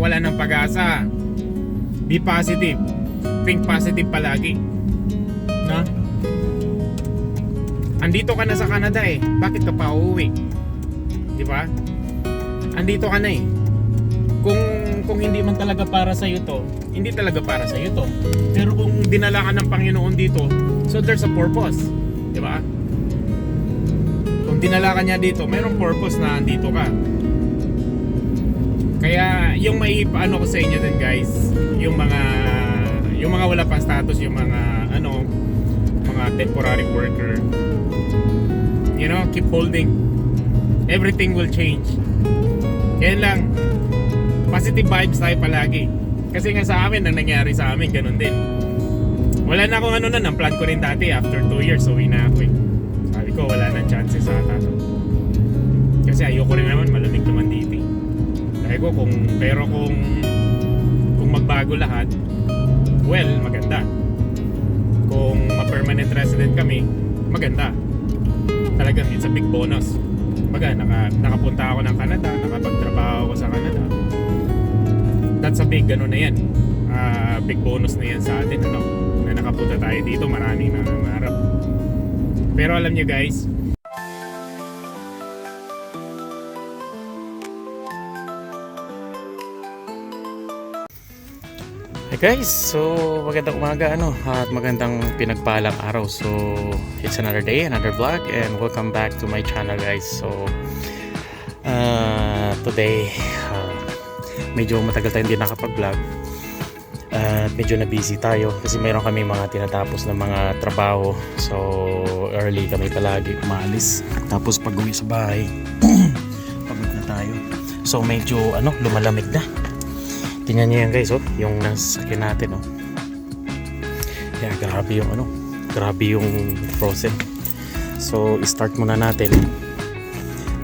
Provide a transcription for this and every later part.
Wala ng pag-asa. Be positive. Think positive palagi. No? Andito ka na sa Canada eh. Bakit ka pa uuwi? Di ba? Andito ka na eh. Kung hindi man talaga para sa iyo to, hindi talaga para sa iyo to. Pero kung dinala ka ng Panginoon dito, so there's a purpose. Di ba? Kung dinala ka niya dito, mayroong purpose na andito ka. Kaya yung maipaano ko sa inyo din guys, yung mga wala pang status, yung mga mga temporary worker, you know, keep holding. Everything will change. Kaya lang, positive vibes tayo palagi. Kasi nga sa amin, ang nangyari sa amin, ganun din. Wala na akong ang plan ko rin dati, after 2 years, uwi na ako eh. Sabi ko, wala na chances sa ata. Kasi ayoko rin naman, malamig naman dito eh. Sabi ko, kung magbago lahat, well, maganda. Kung ma-permanent resident kami, maganda. Talagang it's a big bonus. Baga, nakapunta ako ng Canada, nakapagtrabaho ako sa Canada. That's a big na yan. Big bonus na yan sa atin, na nakapunta tayo dito, maraming nangangarap. Pero alam nyo guys, hey guys, so magandang umaga at magandang pinagpalang araw. So it's another day, another vlog, and welcome back to my channel guys. So today medyo matagal tayong hindi nakapag-vlog at medyo na busy tayo kasi mayroon kami mga tinatapos na mga trabaho. So early kami palagi umalis, tapos pag uwi sa bahay pagod na tayo. So medyo lumalamig na. Tingnan nyo yan guys, yung nasakyan natin, yeah, grabe yung frozen. So start muna natin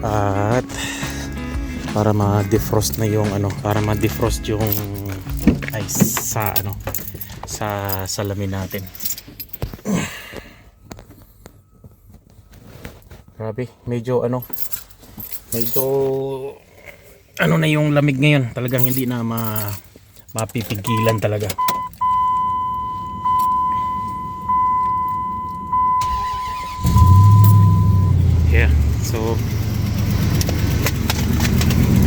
at para ma-defrost na yung para ma-defrost yung ice sa sa salamin natin. Grabe, medyo na yung lamig ngayon, talagang hindi na mapipigilan talaga. Yeah, so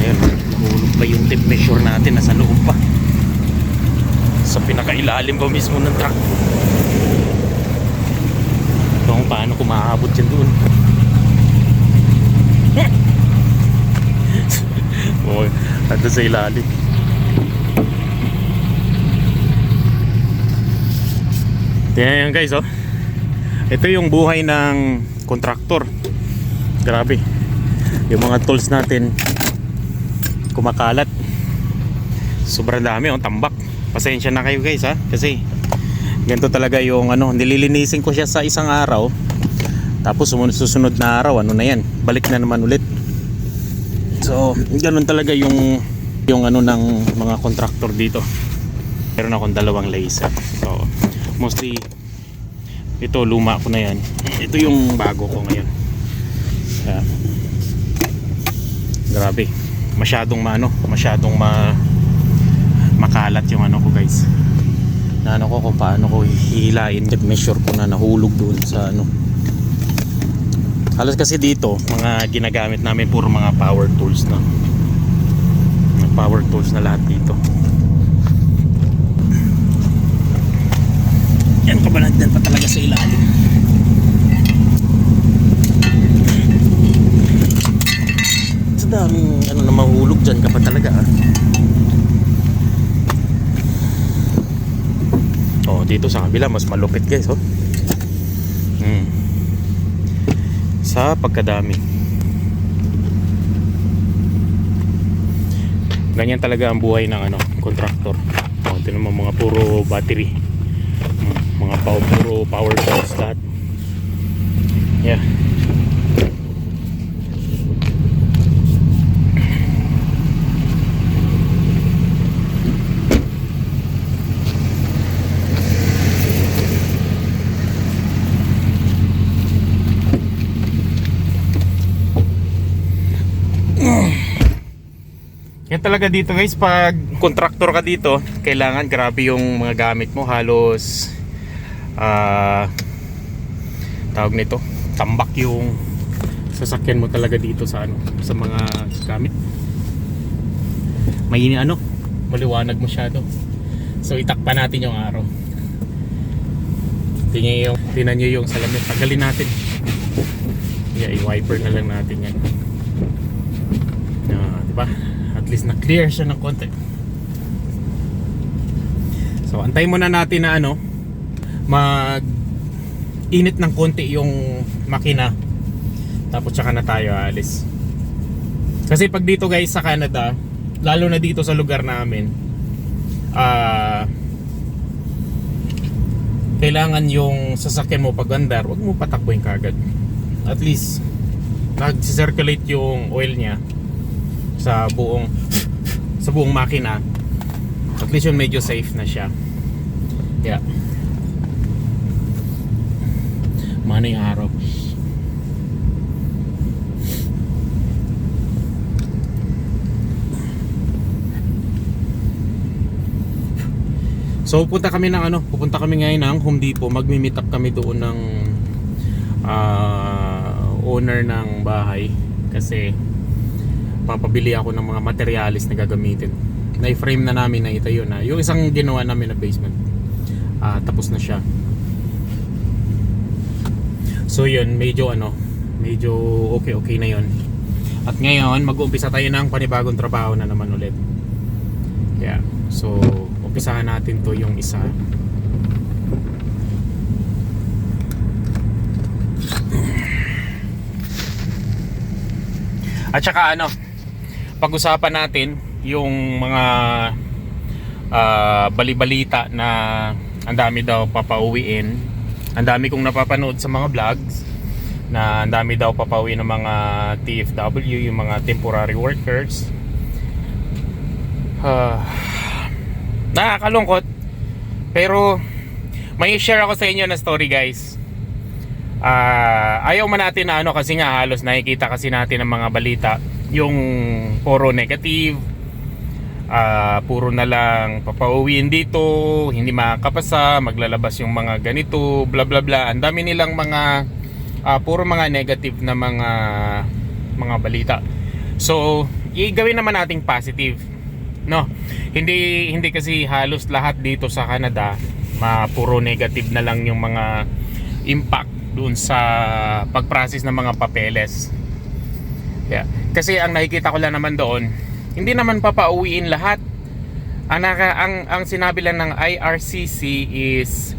ayun, nahulog pa yung tape measure natin, nasa loob pa, sa pinakailalim pa mismo ng truck. Kung paano kumaabot yan doon. Ando sa ilalim. Tingnan yan guys, ito yung buhay ng kontraktor. Grabe, yung mga tools natin kumakalat, sobrang dami, tambak. Pasensya na kayo guys kasi ganito talaga yung nililinisin ko siya sa isang araw, tapos susunod na araw na yan, balik na naman ulit. So ganun talaga yung ng mga contractor dito. Meron akong 2 laser. So mostly ito luma ko na yan. Ito yung bago ko ngayon. Grabe. Masyadong makalat yung ko guys. Na ko kung paano ko hihilain. Measure ko na nahulog doon sa Halos kasi dito, mga ginagamit namin puro mga power tools na. Power tools na lahat dito. Yan, kabalagdan pa talaga sa ilalim. Sa daming na mahulog dyan ka pa talaga dito sa kabila mas malupit guys sa pagkadami. Ganyan talaga ang buhay ng contractor. Ito naman mga puro battery, mga puro power tools lahat. Yeah. Yan talaga dito guys, pag contractor ka dito, kailangan grabe yung mga gamit mo. Halos tawag nito, tambak yung sasakyan mo talaga dito sa ano, sa mga gamit. May maliwanag masyado. So itakpa natin yung araw. Tingnan nyo yung salamin. Tagalin natin. Yeah, i-wiper na lang natin yan. Diba? At least na-clear siya ng konti. So antay muna natin na mag-init ng konti yung makina. Tapos tsaka na tayo aalis. Kasi pag dito guys sa Canada, lalo na dito sa lugar namin, kailangan yung sasakyan mo pag andar, wag mo patakbuhin kagad. At least nag-circulate yung oil niya sa buong makina. At least yun medyo safe na siya. Yeah. Mana yung araw. So pupunta kami ngayon ng Home Depot. Magmi-meet up kami doon ng owner ng bahay kasi papabili ako ng mga materialis na gagamitin. Na-frame na namin na ito yun. Yung isang ginawa namin na basement, tapos na siya. So yun, medyo okay na yun. At ngayon mag-uumpisa tayo ng panibagong trabaho na naman ulit. Yeah. So umpisahan natin to yung isa. At saka pag-usapan natin yung mga bali-balita na ang dami daw papauwiin. Ang dami kong napapanood sa mga vlogs na ang dami daw papauwi ng mga TFW, yung mga temporary workers. Nakakalungkot, pero may share ako sa inyo na story guys. Ayaw man natin na kasi nga halos nakikita kasi natin ang mga balita yung puro negative, puro na lang papauwiin dito, hindi makakapasa, maglalabas yung mga ganito, bla bla bla. Ang dami nilang mga puro mga negative na mga balita. So igawin naman nating positive, no? Hindi kasi halos lahat dito sa Canada puro negative na lang yung mga impact doon sa pag-process ng mga papeles. Yeah. Kasi ang nakikita ko lang naman doon, hindi naman papauwiin lahat. Ang sinabi lang ng IRCC is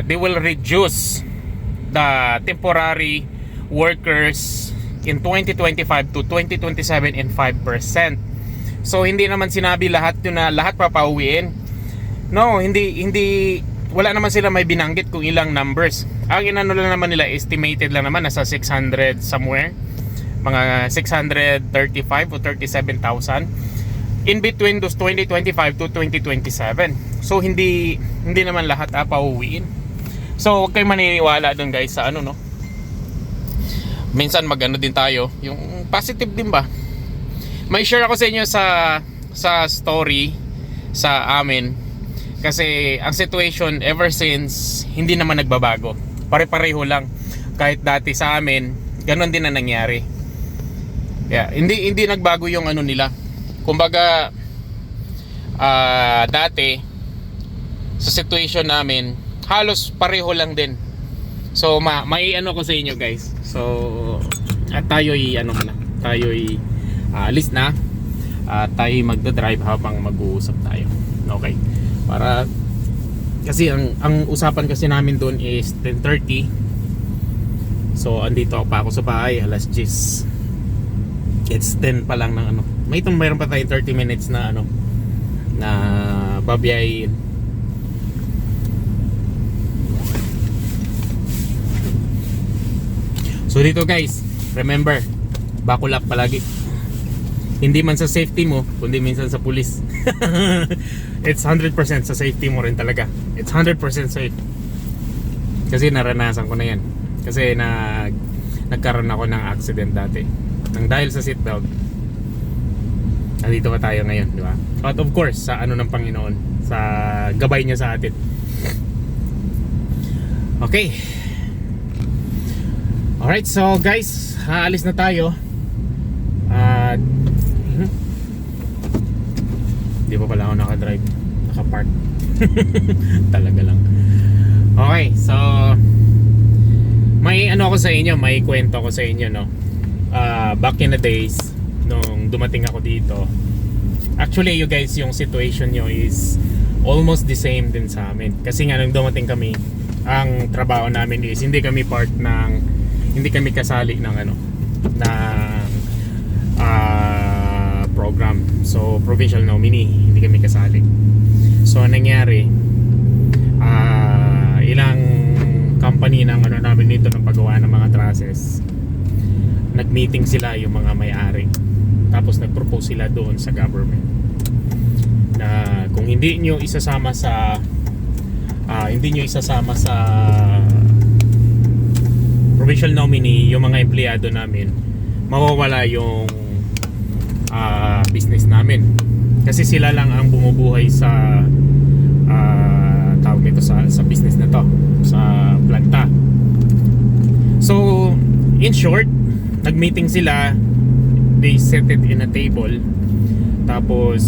they will reduce the temporary workers in 2025 to 2027 in 5%. So hindi naman sinabi lahat yun na lahat papauwiin. No, hindi wala naman sila may binanggit kung ilang numbers. Ang inano lang naman nila, estimated lang naman nasa 600 somewhere, mga 635 o 37,000 in between those 2025 to 2027. So hindi naman lahat pauwiin. So huwag kayong maniniwala dun guys sa no. Minsan din tayo, yung positive din ba. May share ako sa inyo sa story sa amin. Kasi ang situation ever since hindi naman nagbabago. Pare-pareho lang. Kahit dati sa amin, ganoon din na nangyari. Yeah, hindi nagbago yung nila. Kumbaga dati sa situation namin, halos pareho lang din. So may ko sa inyo guys. So at tayo'y tayo'y alis na. Tayo'y magdadrive habang mag-uusap tayo. Okay. Para kasi ang usapan kasi namin doon is 10:30. So andito pa ako sa bahay alas 10. It's 10 pa lang ng mayroon pa tayong 30 minutes na na babiyahin. So dito guys, remember, buckle up palagi. Hindi man sa safety mo, kundi minsan sa pulis. It's 100% sa safety mo rin talaga. It's 100% safe. Kasi naranasan ko na yan. Kasi nagkaroon ako ng accident dati. Nang dahil sa seatbelt. Nandito pa tayo ngayon, di ba? But of course, sa ano ng Panginoon, sa gabay niya sa atin. Okay. Alright, so guys, aalis na tayo. At di pa pala ako nakadrive, nakapark. Talaga lang. Okay, so may ano ako sa inyo, may kwento ako sa inyo, no. Back in the days nung dumating ako dito. Actually, you guys, yung situation nyo is almost the same din sa amin. Kasi nga nung dumating kami, ang trabaho namin is hindi kami kasali ng ano, ng program. So provincial nominee, hindi kami kasali. So anong nangyari, ilang company ng ano namin dito ng paggawa ng mga trusses, nag-meeting sila yung mga may-ari, tapos nag-propose sila doon sa government na kung hindi nyo isasama sa provincial nominee yung mga empleyado namin, mawawala yung business namin, kasi sila lang ang bumubuhay sa tawag nito sa business na to, sa planta. So in short, nag-meeting sila, they set it in a table, tapos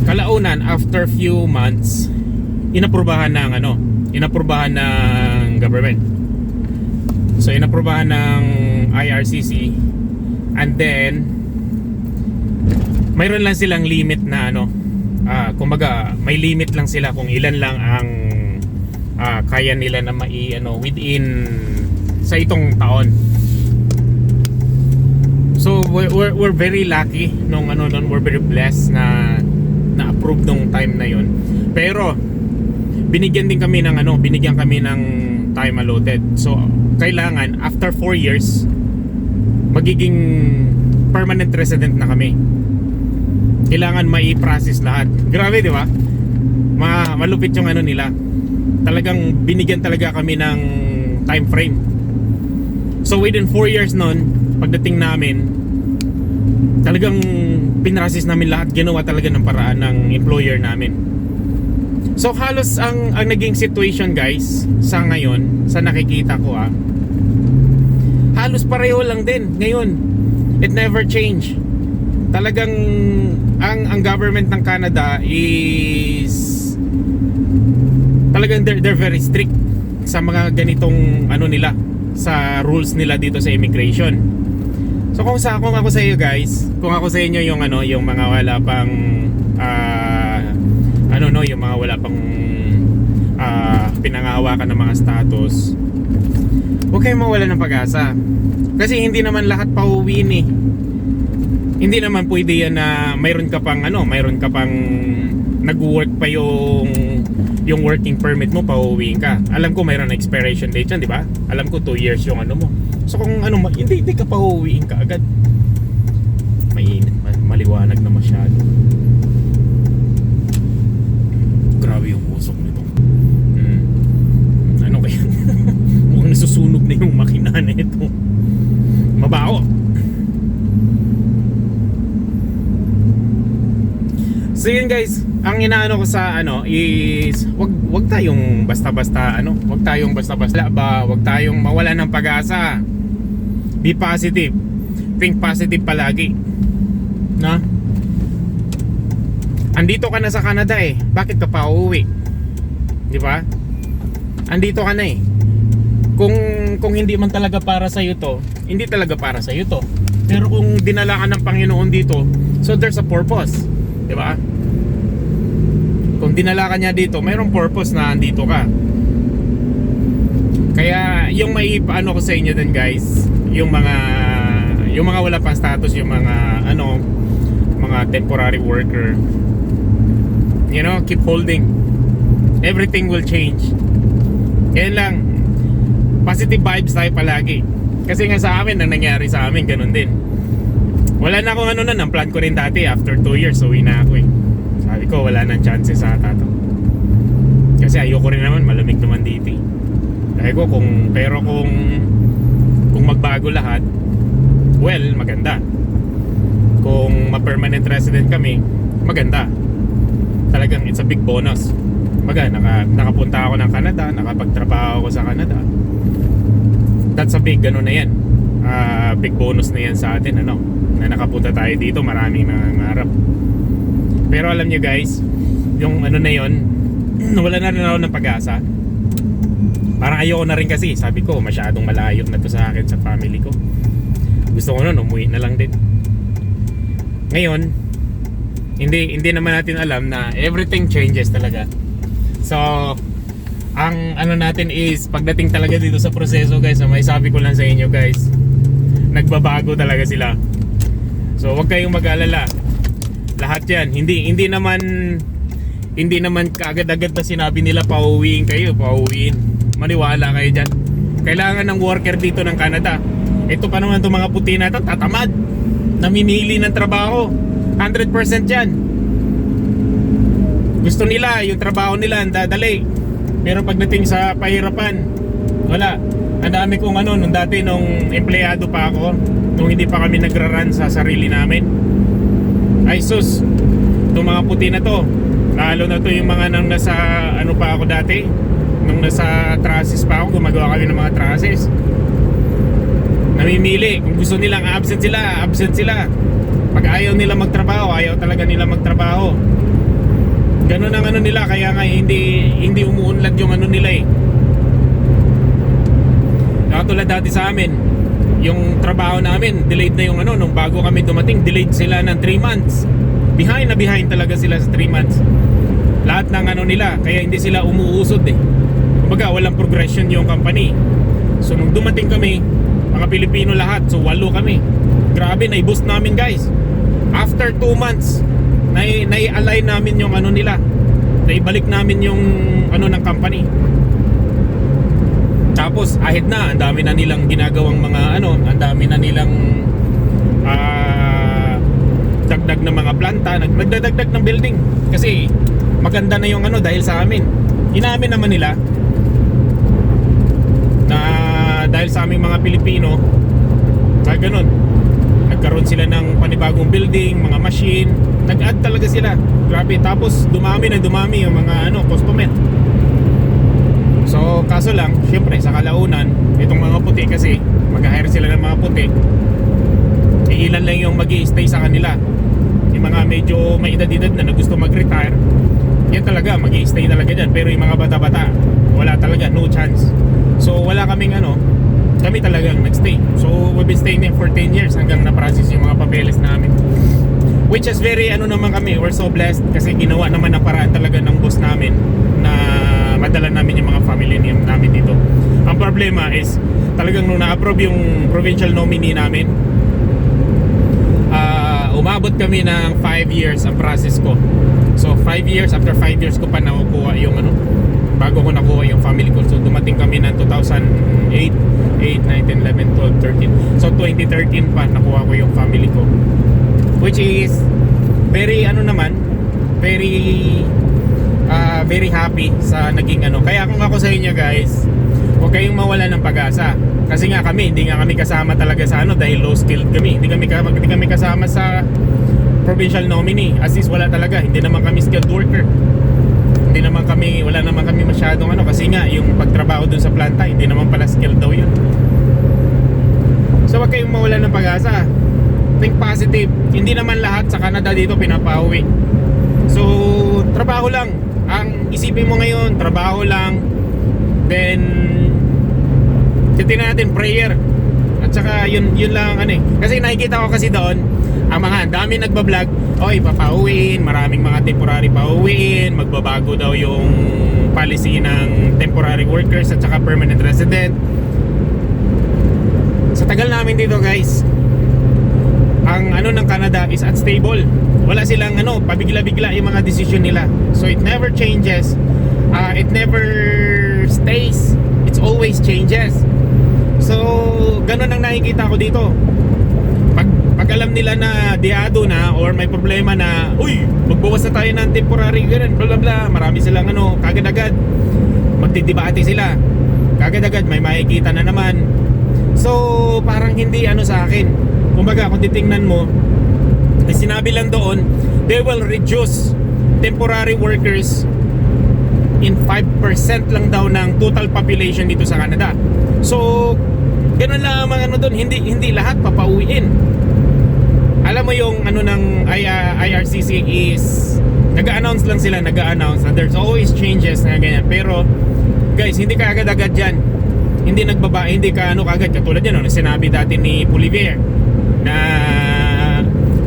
kalaunan after few months inaprubahan ng government. So inaprubahan ng IRCC, and then mayroon lang silang limit na kumbaga may limit lang sila kung ilan lang ang kaya nila na within sa itong taon. So we're very lucky nung we're very blessed na na-approve nung time na yon. Pero binigyan kami ng time allotted. So kailangan after 4 years magiging permanent resident na kami. Kailangan mai-process lahat. Grabe, di ba? Malupit yung nila. Talagang binigyan talaga kami ng time frame. So within 4 years nun, pagdating namin, talagang pinrasis namin lahat. Ginawa talaga ng paraan ng employer namin. So halos ang naging situation, guys, sa ngayon, sa nakikita ko, halos pareho lang din ngayon. It never change. Talagang ang government ng Canada is talagang they're very strict sa mga ganitong nila, sa rules nila dito sa immigration. So kung ako sa iyo, guys, kung ako sa inyo yung yung mga wala pang yung mga wala pang pinangahawakan ng mga status, huwag kayong mawala ng pag-asa. Kasi hindi naman lahat pauwiin eh. Hindi naman pwede yan na mayroon ka pang nag-work pa yung working permit mo, pauwiin ka. Alam ko mayroon na expiration date yan, di ba? Alam ko 2 years yung mo. So kung hindi ka pauwiin ka agad. Mainit, maliwanag na masyado. Grabe yung usok nito. Ano kaya? Mukhang nasusunog na yung makina nito. Mabaho. So yun, guys, ang inaano ko sa is wag tayong basta-basta wag tayong mawala ng pag-asa. Be positive. Think positive palagi. Na? Andito ka na sa Canada eh. Bakit ka pa uuwi? Di ba? Andito ka na eh. Kung hindi man talaga para sa iyo to, hindi talaga para sa iyo to. Pero kung dinala ka ng Panginoon dito, so there's a purpose. Di ba? Kung dinala ka niya dito, mayroong purpose na andito ka. Kaya yung maipaano ko sa inyo din, guys, yung mga wala pang status, yung mga mga temporary worker, keep holding. Everything will change. Yan lang. Positive vibes tayo palagi. Kasi nga sa amin, ang nangyari sa amin, ganun din. Wala na akong ang plan ko rin dati, after 2 years, uwi na ako eh. Sabi ko, wala nang chances sa tato. Kasi ayoko rin naman, malamig naman dito eh. Sabi ko, kung magbago lahat, well, maganda. Kung ma-permanent resident kami, maganda. Talagang it's a big bonus. Nakapunta ako ng Canada, nakapagtrabaho ako sa Canada. That's a big ano na yan. Big bonus na yan sa atin, ano, na nakapunta tayo dito. Maraming nangangarap. Pero alam nyo guys, yung ano na yon, wala na rin ako ng pag-asa. Parang ayoko na rin kasi. Sabi ko, masyadong malayo na to sa akin, sa family ko. Gusto ko nun, umuwi na lang din. Ngayon, hindi naman natin alam na everything changes talaga. So, ang ano natin is, pagdating talaga dito sa proseso guys, may sabi ko lang sa inyo guys, nagbabago talaga sila. So, huwag kayong mag-alala. Lahat yan, hindi naman kaagad-agad na sinabi nila pauwiin kayo, pauwiin. Maniwala kayo dyan. Kailangan ng worker dito ng Canada. Ito pa naman itong mga puti na ito, tatamad, namimili ng trabaho. 100% yan. Gusto nila, yung trabaho nila ang dadali. Pero pagdating sa pahirapan, wala. Ang dami kong ano, nung dati nung empleyado pa ako, nung hindi pa kami nagra-run sa sarili namin, ay sus, itong mga puti na to, lalo na to yung mga nang nasa ano pa ako dati, nung nasa trusses pa ako, gumagawa kami ng mga trusses. Namimili, kung gusto nilang absent sila. Pag ayaw nila magtrabaho, ayaw talaga nila magtrabaho. Ganun ang ano nila, kaya nga hindi umuunlad yung ano nila eh. Katulad dati sa amin, yung trabaho namin, delayed na yung ano, nung bago kami dumating, delayed sila ng 3 months. Behind talaga sila sa 3 months. Lahat ng ano nila, kaya hindi sila umuusod eh. Kumbaga, walang progression yung company. So nung dumating kami, mga Pilipino lahat, so 8 kami. Grabe, na-boost namin guys. After 2 months, nai-align namin yung ano nila. Naibalik namin yung ano ng company. Tapos ahit na, ang dami na nilang ginagawang mga ano, ang dami na nilang dagdag ng mga planta, nagdadagdag ng building. Kasi maganda na yung ano dahil sa amin. Inamin naman nila na dahil sa aming mga Pilipino, kaya ganun, nagkaroon sila ng panibagong building, mga machine, nag-add talaga sila. Grabe, tapos dumami yung mga ano, customer. So kaso lang, syempre sa kalaunan, itong mga puti kasi mag-hire sila ng mga puti, ilan lang yung mag-i-stay sa kanila. Yung mga medyo may edad-edad na gusto mag-retire, yan talaga, mag-i-stay talaga dyan. Pero yung mga bata-bata, wala talaga, no chance. So wala kaming ano, kami talagang nag-stay. So we've been staying there for 10 years hanggang na-process yung mga papeles namin. Which is very ano naman kami, we're so blessed kasi ginawa naman ang paraan talaga ng boss namin na madala namin yung mga family namin dito. Ang problema is talagang nung na-approve yung provincial nominee namin, umabot kami ng 5 years ang process ko. So 5 years, after 5 years ko pa nakukuha yung ano, bago ko nakuha yung family ko. So dumating kami ng 2008, 8, 9, 10, 11, 12, 13. So 2013 pa nakuha ko yung family ko. Which is very ano naman, very happy sa naging ano. Kaya kung ako sa inyo guys, huwag kayong mawala ng pag-asa. Kasi nga hindi kami kasama talaga sa ano dahil low skilled kami. Hindi kami kasama sa provincial nominee. As is wala talaga. Hindi naman kami skilled worker. Wala naman kami masyadong ano kasi nga yung pagtrabaho dun sa planta, hindi naman pala skilled daw yun. So huwag kayong mawala ng pag-asa. Think positive. Hindi naman lahat sa Canada dito pinapauwi. So trabaho lang. Ang isipin mo ngayon, trabaho lang. Then titignan natin prayer. At saka yun lang ano eh. Kasi nakikita ko kasi doon ang mga dami nagbablog, oy papauwiin, maraming mga temporary pauwiin, magbabago daw yung policy ng temporary workers at saka permanent resident. Sa tagal namin dito guys, ang ano ng Canada is unstable. Wala silang ano, pabigla-bigla yung mga decision nila. So it never changes. It never stays. It's always changes. So ganun ang nakikita ko dito. Pag alam nila na diado na or may problema na, uy, magbawas na tayo ng temporary ganun, bla bla bla, marami silang ano, kagad-agad magdidebate sila. Kagad-agad may makikita na naman. So parang hindi ano sa akin. Kumbaga kung titingnan mo, ay sinabi lang doon, they will reduce temporary workers in 5% lang daw ng total population dito sa Canada. So, ganun lang ang mga ano doon, hindi lahat papauwiin. Alam mo yung ano ng IRCC is nag-a-announce lang sila, nag-a-announce na there's always changes na ganyan. Pero guys, hindi ka agad-agad dyan. Hindi ka ano kagad, katulad yan, sinabi dati ni Polivier na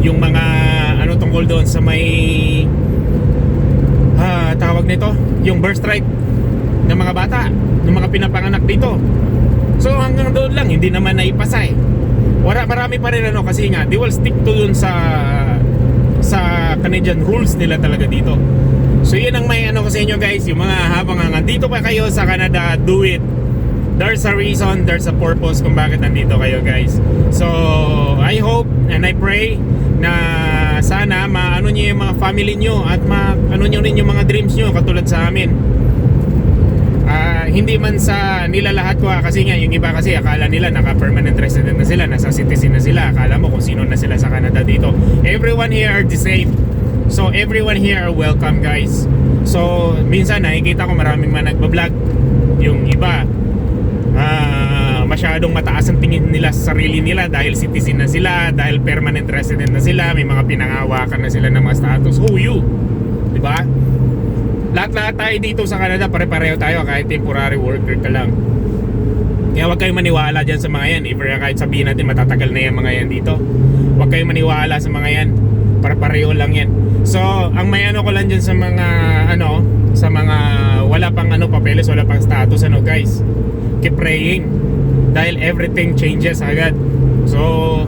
yung mga ano tungkol doon sa may tawag nito, yung birthright ng mga bata, ng mga pinapanganak dito. So hanggang doon lang, hindi naman naipasa eh. Marami pa rin ano, kasi nga they will stick to dun sa Canadian rules nila talaga dito. So yun ang may ano ko sa inyo guys, yung mga habang nandito pa kayo sa Canada, do it. There's a reason, there's a purpose kung bakit nandito kayo guys. So I hope and I pray na sana maano niyo yung mga family niyo at maano niyo rin yung mga dreams niyo katulad sa amin. Hindi man sa nila lahat ko kasi nga yung iba kasi akala nila naka-permanent resident na sila, nasa citizen na sila, akala mo kung sino na sila sa Canada dito. Everyone here are the same. So everyone here are welcome guys. So minsan nakikita ko maraming mga nagbablog. Yung iba masyadong mataas ang tingin nila sa sarili nila dahil citizen na sila, dahil permanent resident na sila, may mga pinangawakan na sila ng mga status. Who you? Diba? Lahat tayo dito sa Canada, pare-pareho tayo kahit temporary worker ka lang. Kaya huwag kayong maniwala dyan sa mga yan. If kahit sabihin natin matatagal na yan mga yan dito, huwag kayong maniwala sa mga yan. Pare-pareho lang yan. So ang may ano ko lang dyan sa mga ano, sa mga wala pang ano papeles, wala pang status ano guys, keep praying dahil everything changes agad. So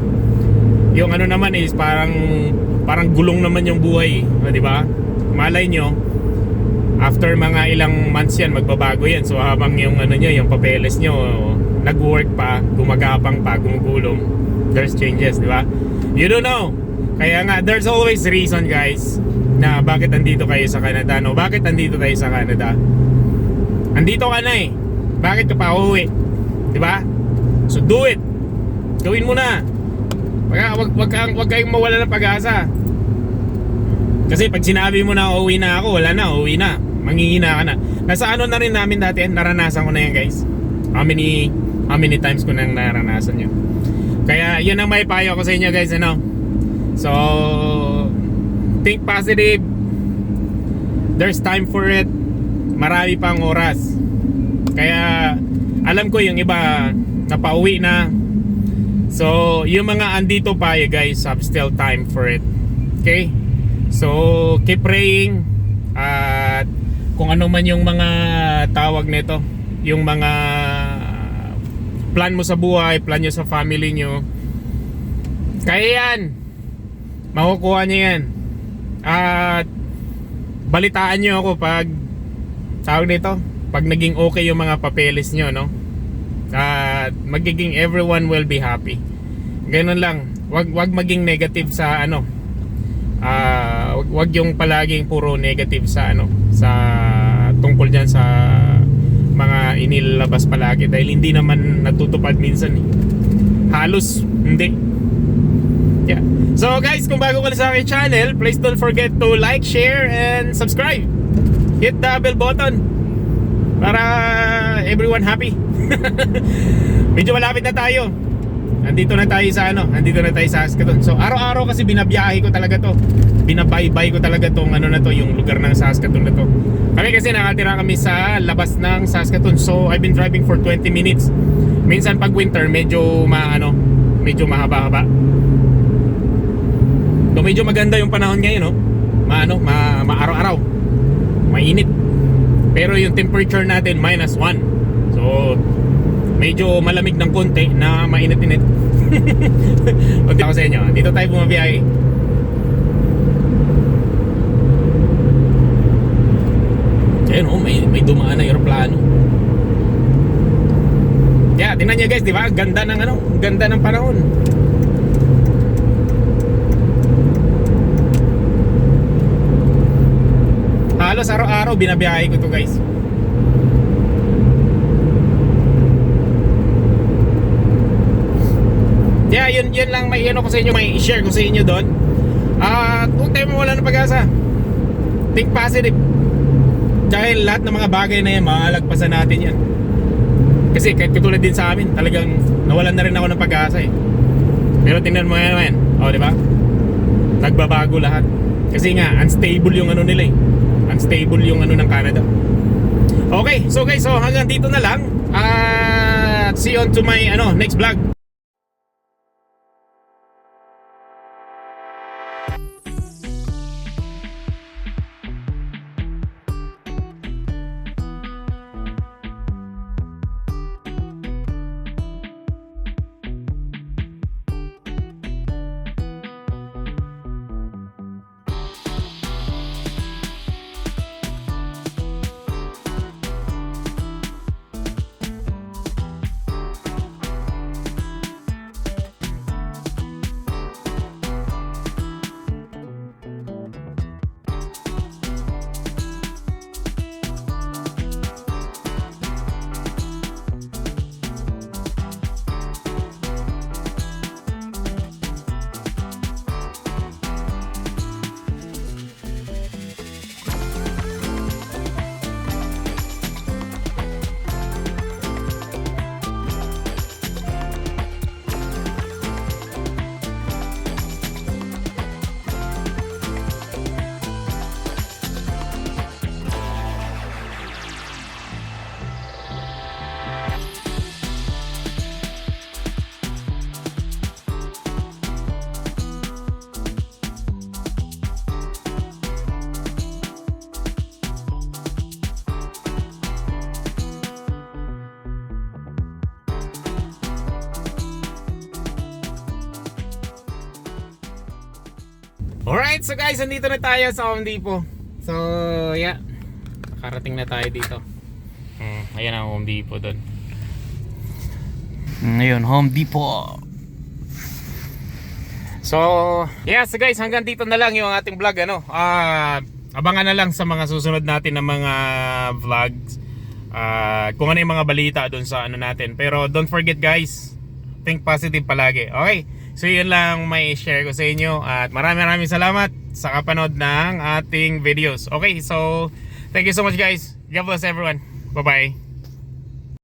yung ano naman is parang gulong naman yung buhay, di ba? Malay nyo after mga ilang months yan magbabago yan. So habang yung ano nyo, yung papeles nyo nag-work pa, gumagapang pa, gumugulong, there's changes, di ba? You don't know. Kaya nga there's always reason guys na bakit andito kayo sa Canada, no? Bakit andito tayo sa Canada? Andito ka na eh, bakit ka pa uuwi? Di ba? So do it. Gawin mo na. Wag kayong mawala ng pag-asa. Kasi pag sinabi mo na uuwi na ako, wala na, uuwi na, mangingina ka na. Nasa ano na rin namin dati, naranasan ko na yan guys. How many times ko nang naranasan yun. Kaya yun ang may payo ko sa inyo guys, ano. So think positive. There's time for it. Marami pang oras. Kaya alam ko yung iba napauwi na. So yung mga andito pa guys, have still time for it. Okay? So keep praying. At kung ano man yung mga tawag nito, yung mga plan mo sa buhay, plan nyo sa family nyo, kaya yan, makukuha nyo yan. At balitaan nyo ako pag tawag nito, pag naging okay yung mga papeles nyo, no? At magiging everyone will be happy. Ganun lang. Wag maging negative sa ano. Wag yung palaging puro negative sa ano, sa tungkol diyan sa mga inilabas palagi dahil hindi naman natutupad minsan eh. Halos hindi. Yeah. So guys, kung bago ka sa aking channel, please don't forget to like, share, and subscribe. Hit the bell button para everyone happy. Medyo malapit na tayo. Nandito na tayo sa ano, nandito na tayo sa Saskatoon. So araw-araw kasi binabiyahe ko talaga to. Binabaybay ko talaga tong ano na to, yung lugar ng Saskatoon na to. Kami kasi nakatira kami sa labas ng Saskatoon. So I've been driving for 20 minutes. Minsan pag winter medyo medyo mahaba-haba. So medyo maganda yung panahon ngayon, no? Maaraw-araw. Mainit. Pero yung temperature natin -1. So medyo malamig ng konti na mainit-init. Punta ako sa inyo. Dito tayo bumabiyahe. Ayun oh, may dumaan na aeroplano. Yeah, tingnan niyo guys, di ba? Ganda ng ano, ganda ng panahon. Halos araw-araw binabiyahe ko to guys. Yeah, yun yan lang may ano ko sa inyo, may share ko sa inyo doon. At huwag tayo mawala ng pag-asa. Think positive. Dahil lahat ng mga bagay na yan, maalagpasan natin yan. Kasi kahit katulad din sa amin, talagang nawalan na rin ako ng pag-asa eh. Pero tingnan mo yan. O, di ba? Nagbabago lahat. Kasi nga, unstable yung ano nila eh. Unstable yung ano ng Canada. Okay, so guys, so hanggang dito na lang. See you on to my next vlog. Alright, so guys, andito na tayo sa Home Depot. So, yeah. Nakarating na tayo dito. Ayan ang Home Depot doon. Ngayon, Home Depot. So, yeah, so guys, hanggang dito na lang yung ating vlog, abangan na lang sa mga susunod natin na mga vlogs. Kung ano yung mga balita doon sa ano natin. Pero don't forget guys, think positive palagi. Okay? So yun lang may share ko sa inyo. At maraming salamat sa kapanood ng ating videos. Okay, so thank you so much guys. God bless everyone. Bye bye.